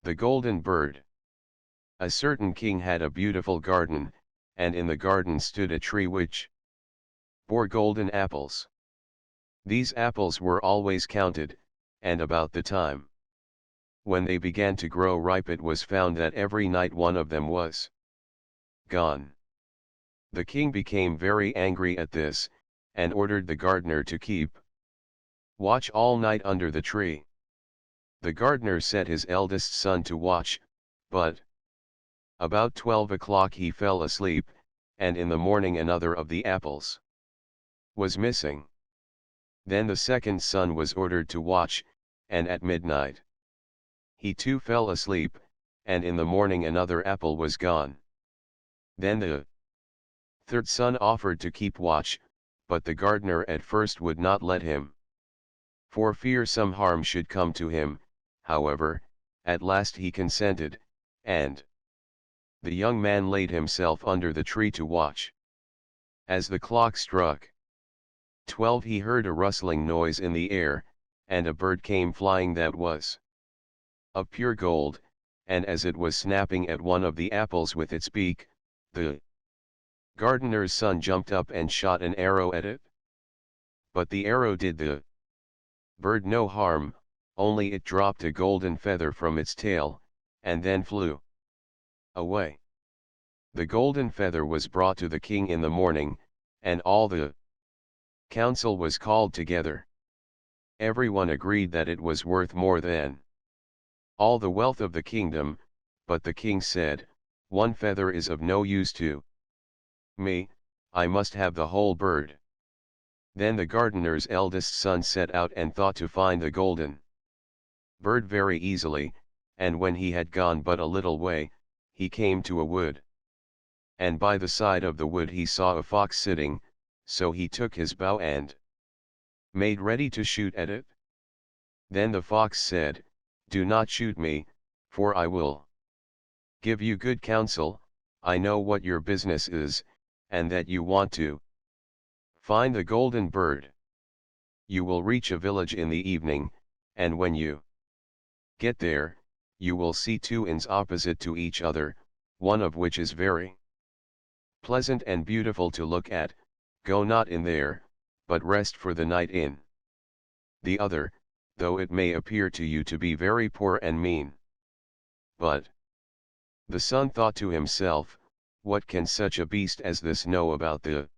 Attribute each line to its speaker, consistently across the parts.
Speaker 1: The Golden Bird. A certain king had a beautiful garden, and in the garden stood a tree which bore golden apples. These apples were always counted, and about the time when they began to grow ripe it was found that every night one of them was gone. The king became very angry at this, and ordered the gardener to keep watch all night under the tree. The gardener set his eldest son to watch, but about 12 o'clock he fell asleep, and in the morning another of the apples was missing. Then the second son was ordered to watch, and at midnight he too fell asleep, and in the morning another apple was gone. Then the third son offered to keep watch, but the gardener at first would not let him, for fear some harm should come to him. However, at last he consented, and the young man laid himself under the tree to watch. As the clock struck 12 he heard a rustling noise in the air, and a bird came flying that was of pure gold, and as it was snapping at one of the apples with its beak, the gardener's son jumped up and shot an arrow at it. But the arrow did the bird no harm, only it dropped a golden feather from its tail, and then flew away. The golden feather was brought to the king in the morning, and all the council was called together. Everyone agreed that it was worth more than all the wealth of the kingdom, but the king said, "One feather is of no use to me, I must have the whole bird." Then the gardener's eldest son set out and thought to find the golden bird very easily, and when he had gone but a little way, he came to a wood. And by the side of the wood he saw a fox sitting, so he took his bow and made ready to shoot at it. Then the fox said, "Do not shoot me, for I will give you good counsel. I know what your business is, and that you want to find the golden bird. You will reach a village in the evening, and when you get there, you will see two inns opposite to each other, one of which is very pleasant and beautiful to look at. Go not in there, but rest for the night in the other, though it may appear to you to be very poor and mean." But the son thought to himself, "What can such a beast as this know about the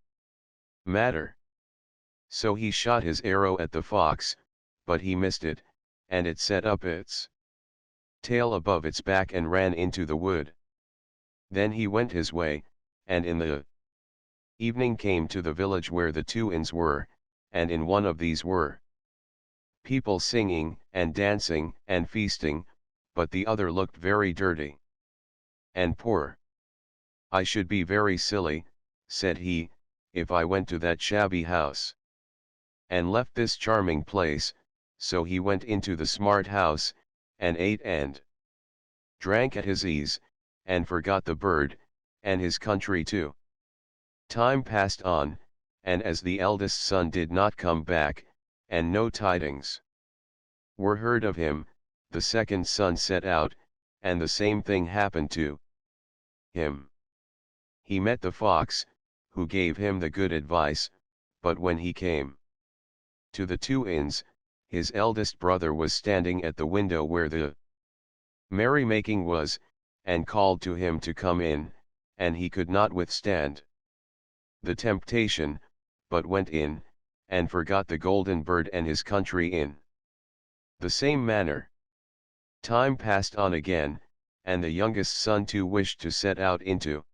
Speaker 1: matter?" So he shot his arrow at the fox, but he missed it, and it set up its tail above its back and ran into the wood. Then he went his way, and in the evening came to the village where the two inns were, and in one of these were people singing and dancing and feasting, but the other looked very dirty and poor. "I should be very silly," said he, "if I went to that shabby house and left this charming place." So he went into the smart house, and ate and drank at his ease, and forgot the bird, and his country too. Time passed on, and as the eldest son did not come back, and no tidings were heard of him, the second son set out, and the same thing happened to him. He met the fox, who gave him the good advice, but when he came to the two inns, his eldest brother was standing at the window where the merrymaking was, and called to him to come in, and he could not withstand the temptation, but went in, and forgot the golden bird and his country in the same manner. Time passed on again, and the youngest son too wished to set out into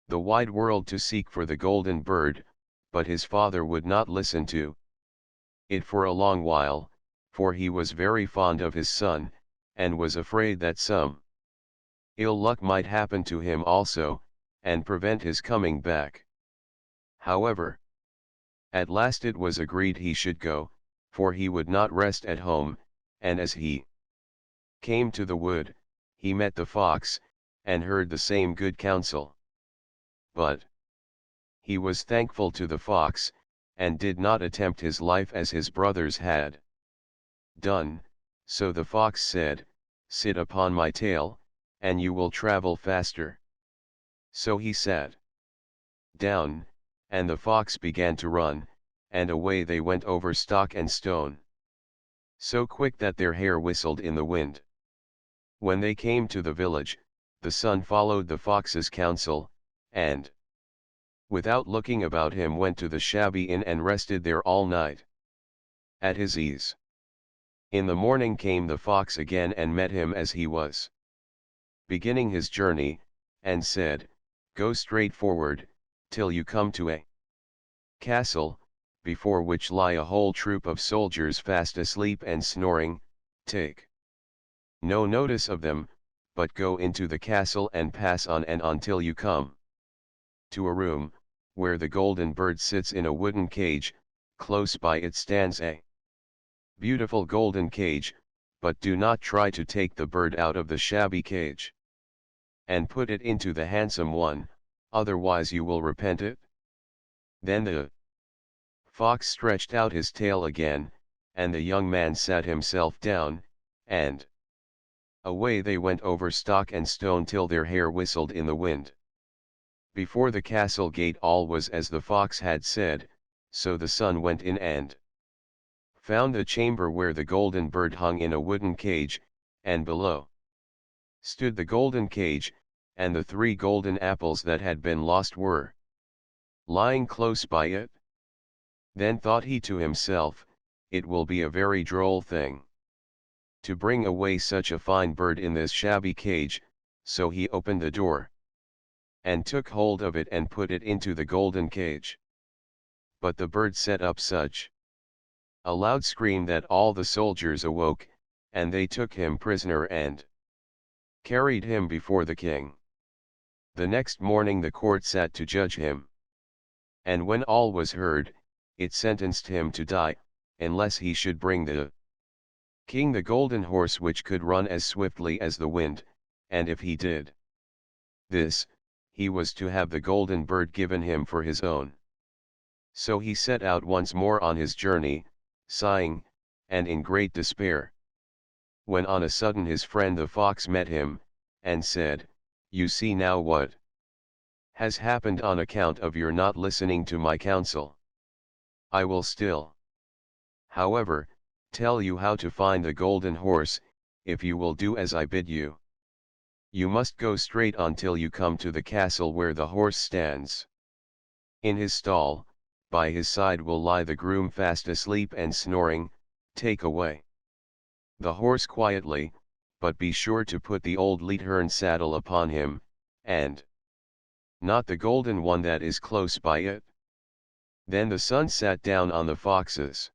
Speaker 1: the wide world to seek for the golden bird, but his father would not listen to it for a long while, for he was very fond of his son, and was afraid that some ill luck might happen to him also, and prevent his coming back. However, at last it was agreed he should go, for he would not rest at home, and as he came to the wood, he met the fox, and heard the same good counsel. But he was thankful to the fox, and did not attempt his life as his brothers had done. So the fox said, sit upon my tail, and you will travel faster. So he sat down, and the fox began to run, and away they went over stock and stone, so quick that their hair whistled in the wind. When they came to the village, the son followed the fox's counsel, and, without looking about him, went to the shabby inn and rested there all night, at his ease. In the morning came the fox again and met him as he was beginning his journey, and said, "Go straight forward, till you come to a castle, before which lie a whole troop of soldiers fast asleep and snoring. Take no notice of them, but go into the castle and pass on and on till you come to a room, where the golden bird sits in a wooden cage. Close by it stands a beautiful golden cage, but do not try to take the bird out of the shabby cage and put it into the handsome one, otherwise you will repent it." Then the fox stretched out his tail again, and the young man sat himself down, and away they went over stock and stone till their hair whistled in the wind. Before the castle gate all was as the fox had said, so the son went in and found the chamber where the golden bird hung in a wooden cage, and below stood the golden cage, and the 3 golden apples that had been lost were lying close by it. Then thought he to himself, "It will be a very droll thing to bring away such a fine bird in this shabby cage," so he opened the door, and took hold of it and put it into the golden cage. But the bird set up such a loud scream that all the soldiers awoke, and they took him prisoner and carried him before the king. The next morning the court sat to judge him, and when all was heard, it sentenced him to die, unless he should bring the king the golden horse which could run as swiftly as the wind, and if he did this, he was to have the golden bird given him for his own. So he set out once more on his journey, sighing, and in great despair, when on a sudden his friend the fox met him, and said, "You see now what has happened on account of your not listening to my counsel. I will still, however, tell you how to find the golden horse, if you will do as I bid you. You must go straight on till you come to the castle where the horse stands. In his stall, by his side will lie the groom fast asleep and snoring. Take away the horse quietly, but be sure to put the old leathern saddle upon him, and not the golden one that is close by it." Then the son sat down on the fox's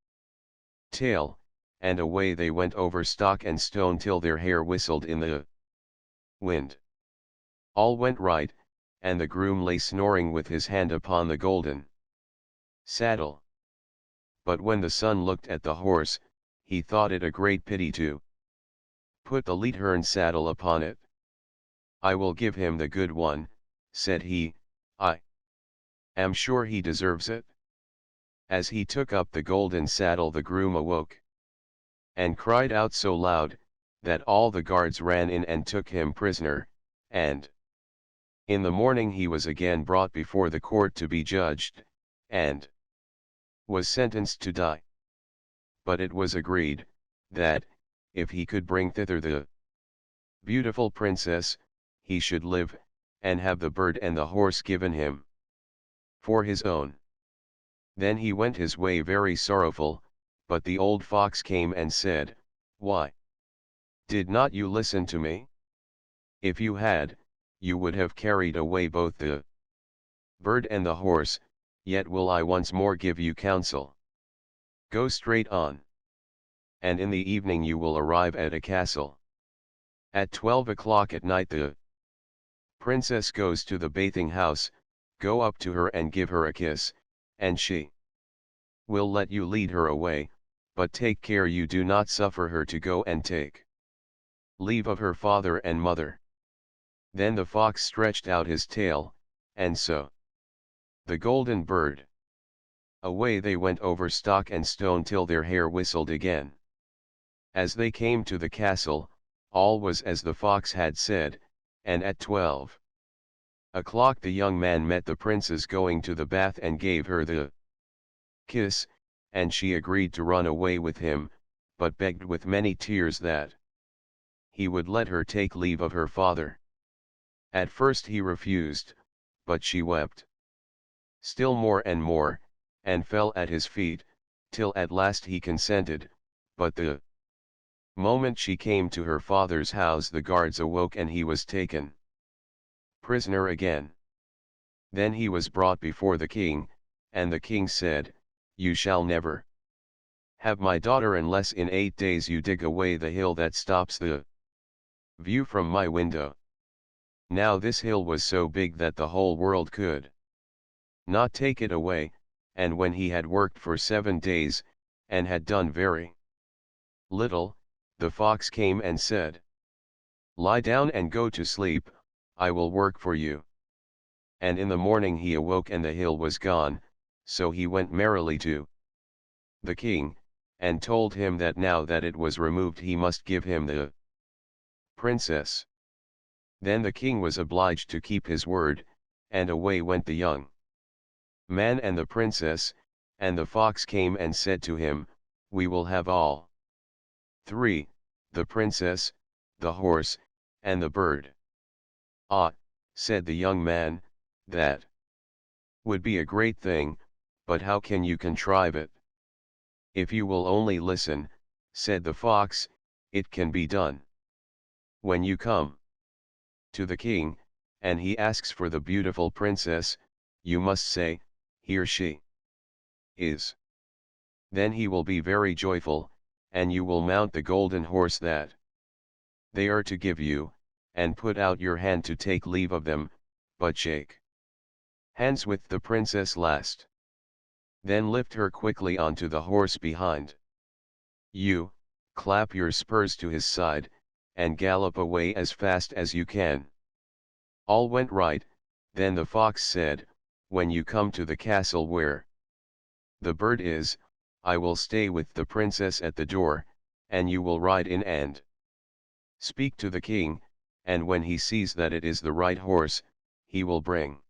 Speaker 1: tail, and away they went over stock and stone till their hair whistled in the wind. All went right, and the groom lay snoring with his hand upon the golden saddle. But when the son looked at the horse, he thought it a great pity to put the leathern saddle upon it. "I will give him the good one," said he, "I am sure he deserves it." As he took up the golden saddle the groom awoke, and cried out so loud, that all the guards ran in and took him prisoner, and in the morning he was again brought before the court to be judged, and was sentenced to die. But it was agreed, that, if he could bring thither the beautiful princess, he should live, and have the bird and the horse given him for his own. Then he went his way very sorrowful, but the old fox came and said, "Why did not you listen to me? If you had, you would have carried away both the bird and the horse. Yet will I once more give you counsel. Go straight on, and in the evening you will arrive at a castle. At 12 o'clock at night the princess goes to the bathing house. Go up to her and give her a kiss, and she will let you lead her away, but take care you do not suffer her to go and take leave of her father and mother." Then the fox stretched out his tail, and so the golden bird. Away they went over stock and stone till their hair whistled again. As they came to the castle, all was as the fox had said, and at 12 o'clock the young man met the princess going to the bath and gave her the kiss, and she agreed to run away with him, but begged with many tears that he would let her take leave of her father. At first he refused, but she wept still more, and fell at his feet, till at last he consented, but the moment she came to her father's house the guards awoke and he was taken prisoner again. Then he was brought before the king, and the king said, "You shall never have my daughter unless in 8 days you dig away the hill that stops the view from my window." Now this hill was so big that the whole world could not take it away, and when he had worked for 7 days, and had done very little, the fox came and said, "Lie down and go to sleep, I will work for you." And in the morning he awoke and the hill was gone, so he went merrily to the king, and told him that now that it was removed he must give him the princess. Then the king was obliged to keep his word, and away went the young man and the princess, and the fox came and said to him, "We will have all three, the princess, the horse, and the bird." "Ah," said the young man, "that would be a great thing, but how can you contrive it?" "If you will only listen," said the fox, "it can be done. When you come to the king, and he asks for the beautiful princess, you must say, 'Here she is.' Then he will be very joyful, and you will mount the golden horse that they are to give you, and put out your hand to take leave of them, but shake hands with the princess last. Then lift her quickly onto the horse behind you, clap your spurs to his side, and gallop away as fast as you can." All went right. Then the fox said, "When you come to the castle where the bird is, I will stay with the princess at the door, and you will ride in and speak to the king, and when he sees that it is the right horse, he will bring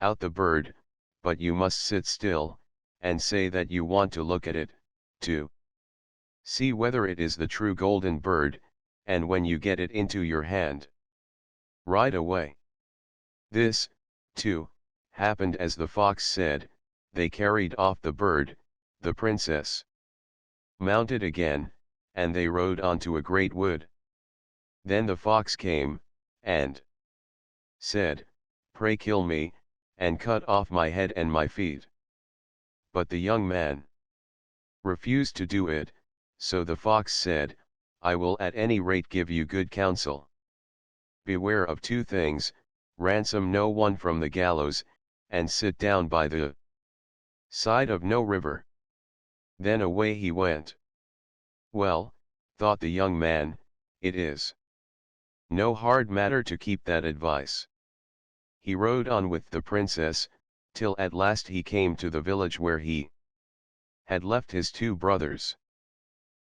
Speaker 1: out the bird, but you must sit still, and say that you want to look at it, to see whether it is the true golden bird, and when you get it into your hand, ride away." This, too, happened as the fox said. They carried off the bird, the princess mounted again, and they rode on to a great wood. Then the fox came, and said, "Pray kill me, and cut off my head and my feet." But the young man refused to do it, so the fox said, "I will at any rate give you good counsel. Beware of two things: ransom no one from the gallows, and sit down by the side of no river." Then away he went. "Well," thought the young man, "it is no hard matter to keep that advice." He rode on with the princess, till at last he came to the village where he had left his two brothers.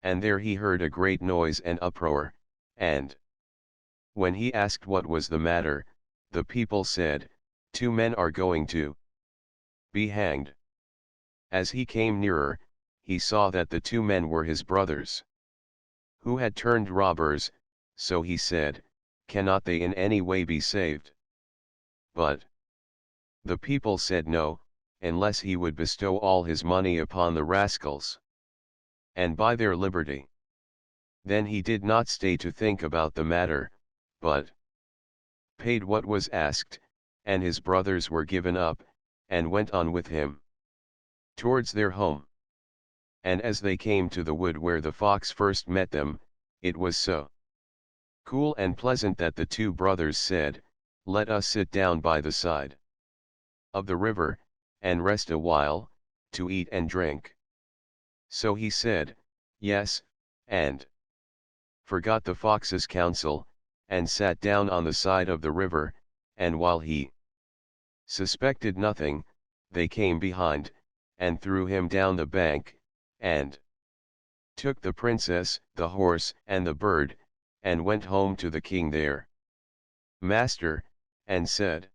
Speaker 1: And there he heard a great noise and uproar, and when he asked what was the matter, the people said, "Two men are going to be hanged." As he came nearer, he saw that the two men were his brothers, who had turned robbers, so he said, "Cannot they in any way be saved?" But the people said no, unless he would bestow all his money upon the rascals, and buy their liberty. Then he did not stay to think about the matter, but paid what was asked, and his brothers were given up, and went on with him towards their home. And as they came to the wood where the fox first met them, it was so cool and pleasant that the two brothers said, "Let us sit down by the side of the river, and rest a while, to eat and drink." So he said, "Yes," and forgot the fox's counsel, and sat down on the side of the river, and while he suspected nothing, they came behind, and threw him down the bank, and took the princess, the horse, and the bird, and went home to the king there. Master, and said,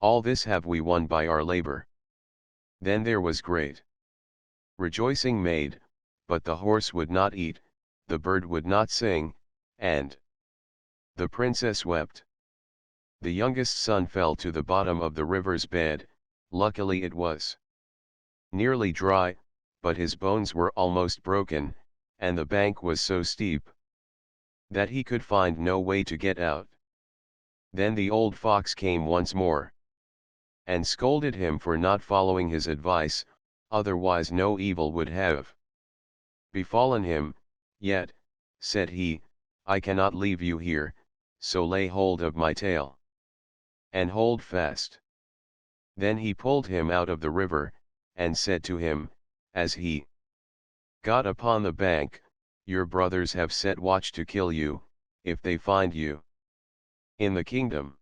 Speaker 1: all this have we won by our labor. Then there was great rejoicing made, but the horse would not eat, the bird would not sing, and the princess wept. The youngest son fell to the bottom of the river's bed. Luckily it was nearly dry, but his bones were almost broken, and the bank was so steep that he could find no way to get out. Then the old fox came once more and scolded him for not following his advice, otherwise no evil would have befallen him. Yet, said he, I cannot leave you here, so lay hold of my tail and hold fast. Then he pulled him out of the river, and said to him, as he got upon the bank, your brothers have set watch to kill you, if they find you in the kingdom.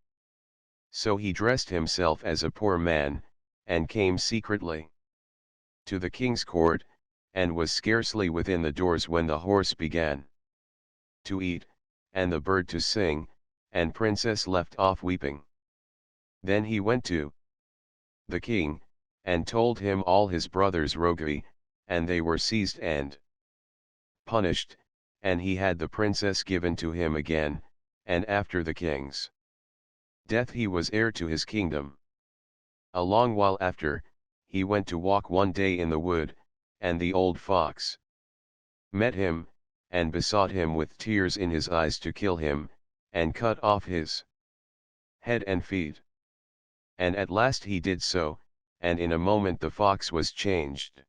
Speaker 1: So he dressed himself as a poor man, and came secretly to the king's court, and was scarcely within the doors when the horse began to eat, and the bird to sing, and princess left off weeping. Then he went to the king, and told him all his brothers' roguery, and they were seized and punished, and he had the princess given to him again, and after the king's death he was heir to his kingdom. A long while after, he went to walk one day in the wood, and the old fox met him, and besought him with tears in his eyes to kill him, and cut off his head and feet. And at last he did so, and in a moment the fox was changed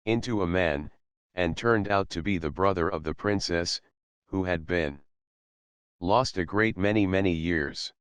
Speaker 1: into a man, and turned out to be the brother of the princess, who had been lost a great many years.